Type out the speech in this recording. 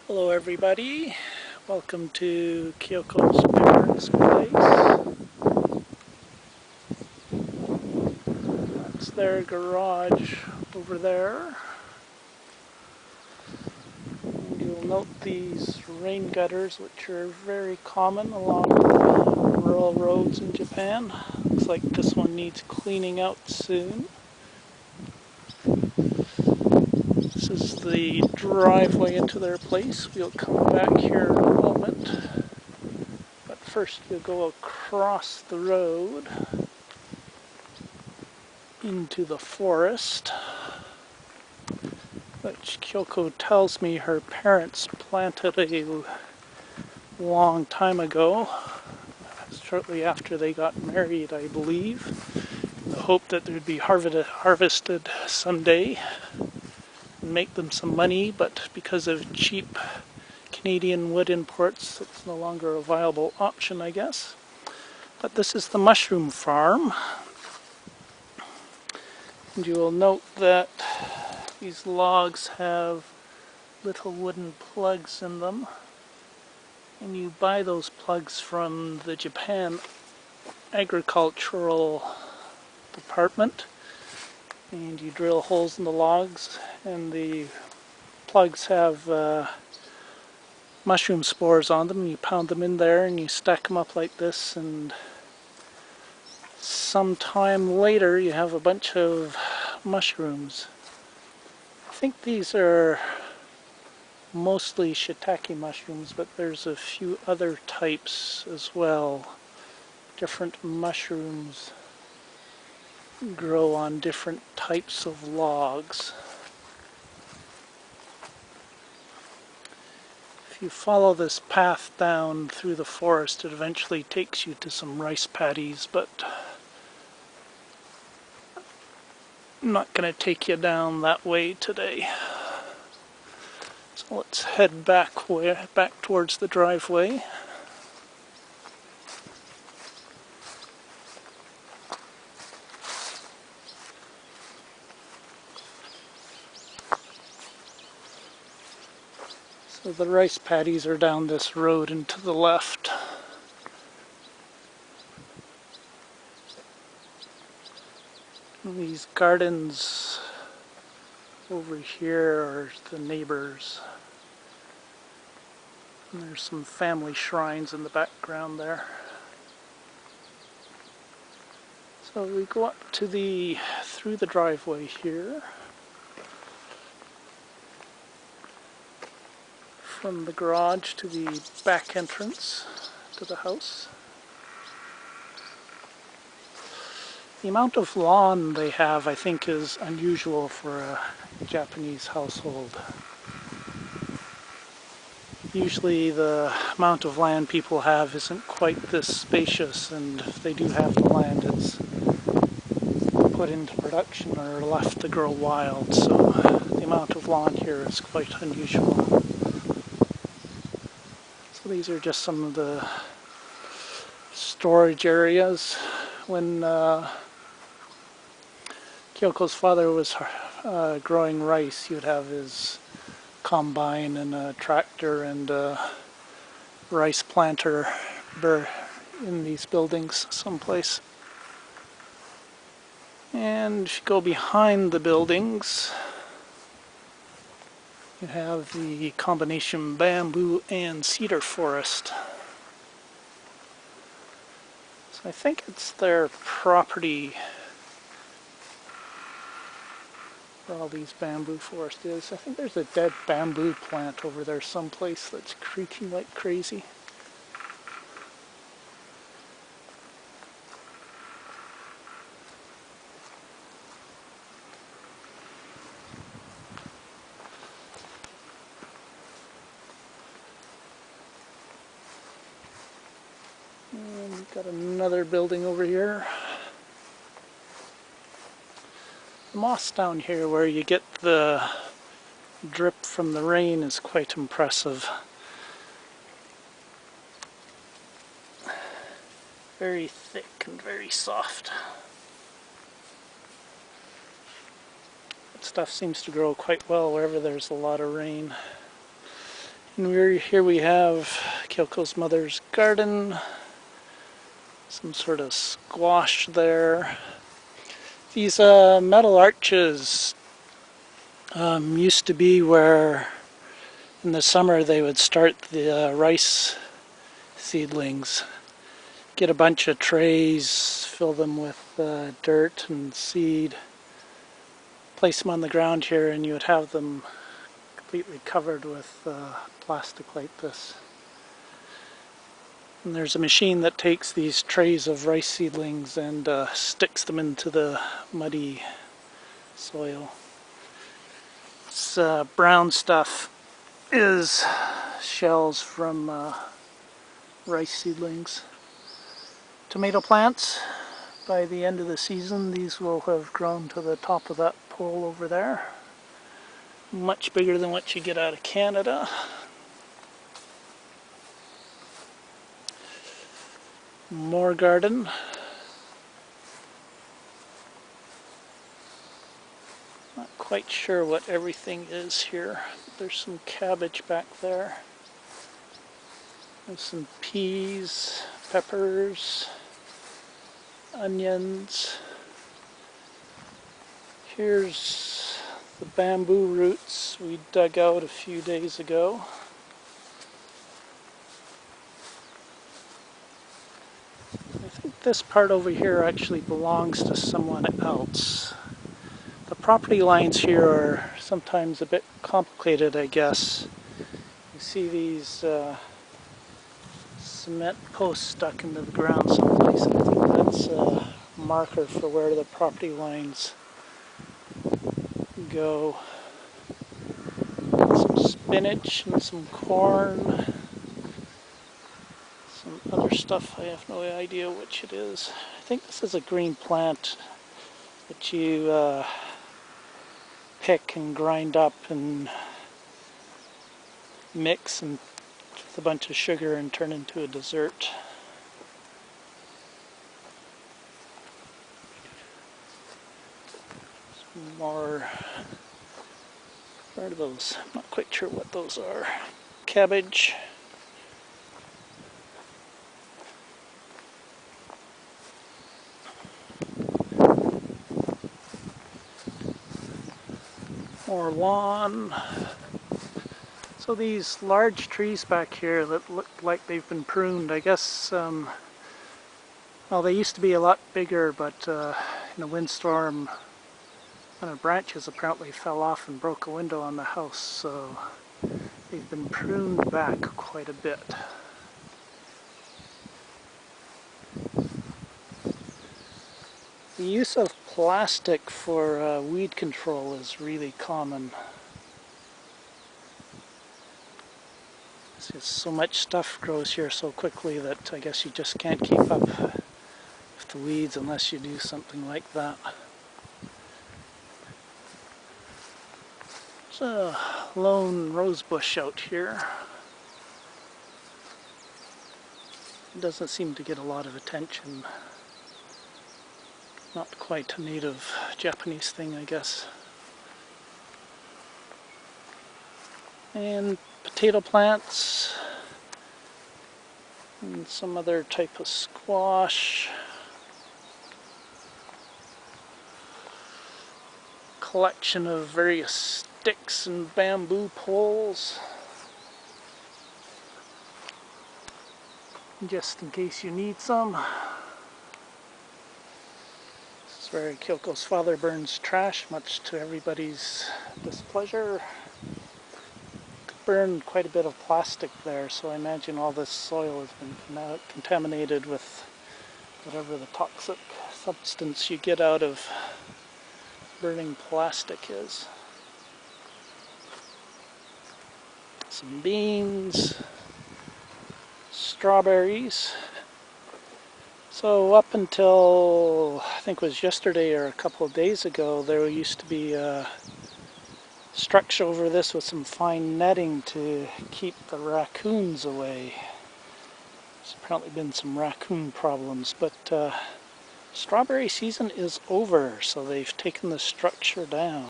Hello everybody, welcome to Kyoko's parents' place. That's their garage over there. And you'll note these rain gutters, which are very common along rural roads in Japan. Looks like this one needs cleaning out soon. This is the driveway into their place. We'll come back here in a moment. But first you'll go across the road into the forest, which Kyoko tells me her parents planted a long time ago, shortly after they got married, I believe, in the hope that they'd be harvested someday and make them some money, but because of cheap Canadian wood imports, it's no longer a viable option, I guess. But this is the mushroom farm, and you will note that these logs have little wooden plugs in them, and you buy those plugs from the Japan Agricultural Department, and you drill holes in the logs, and the plugs have mushroom spores on them. You pound them in there and you stack them up like this, and sometime later you have a bunch of mushrooms. I think these are mostly shiitake mushrooms, but there's a few other types as well. Different mushrooms grow on different types of logs. If you follow this path down through the forest, it eventually takes you to some rice paddies, but I'm not going to take you down that way today. So let's head back towards the driveway. So the rice paddies are down this road and to the left. And these gardens over here are the neighbors. And there's some family shrines in the background there. So we go up to through the driveway here. From the garage to the back entrance to the house. The amount of lawn they have, I think, is unusual for a Japanese household. Usually the amount of land people have isn't quite this spacious, and if they do have the land, it's put into production or left to grow wild, so the amount of lawn here is quite unusual. So these are just some of the storage areas. When Kyoko's father was growing rice, he would have his combine and a tractor and a rice planter in these buildings someplace. And if you go behind the buildings, you have the combination bamboo and cedar forest. So I think it's their property where all these bamboo forest is. I think there's a dead bamboo plant over there someplace that's creaking like crazy. And we've got another building over here. The moss down here where you get the drip from the rain is quite impressive. Very thick and very soft. That stuff seems to grow quite well wherever there's a lot of rain. And here we have Kyoko's mother's garden. Some sort of squash there. These metal arches used to be where in the summer they would start the rice seedlings. Get a bunch of trays, fill them with dirt and seed, place them on the ground here, and you would have them completely covered with plastic like this. And there's a machine that takes these trays of rice seedlings and sticks them into the muddy soil. This brown stuff is shells from rice seedlings. Tomato plants, by the end of the season these will have grown to the top of that pole over there. Much bigger than what you get out of Canada. More garden. Not quite sure what everything is here. There's some cabbage back there. There's some peas, peppers, onions. Here's the bamboo roots we dug out a few days ago. I think this part over here actually belongs to someone else. The property lines here are sometimes a bit complicated, I guess. You see these cement posts stuck into the ground someplace. I think that's a marker for where the property lines go. Some spinach and some corn. Some other stuff, I have no idea which it is. I think this is a green plant that you pick and grind up and mix and with a bunch of sugar and turn into a dessert. Some more, what are those? I'm not quite sure what those are. Cabbage. More lawn. So these large trees back here that look like they've been pruned, I guess, well, they used to be a lot bigger, but in a windstorm, one of the branches apparently fell off and broke a window on the house, so they've been pruned back quite a bit. The use of plastic for weed control is really common. So much stuff grows here so quickly that I guess you just can't keep up with the weeds unless you do something like that. There's a lone rose bush out here. It doesn't seem to get a lot of attention. Not quite a native Japanese thing, I guess. And potato plants. And some other type of squash. Collection of various sticks and bamboo poles. Just in case you need some. This is where Kyoko's father burns trash, much to everybody's displeasure. Burned quite a bit of plastic there, so I imagine all this soil has been contaminated with whatever the toxic substance you get out of burning plastic is. Some beans, strawberries. So up until I think it was yesterday or a couple of days ago, there used to be a structure over this with some fine netting to keep the raccoons away. There's apparently been some raccoon problems, but strawberry season is over, so they've taken the structure down.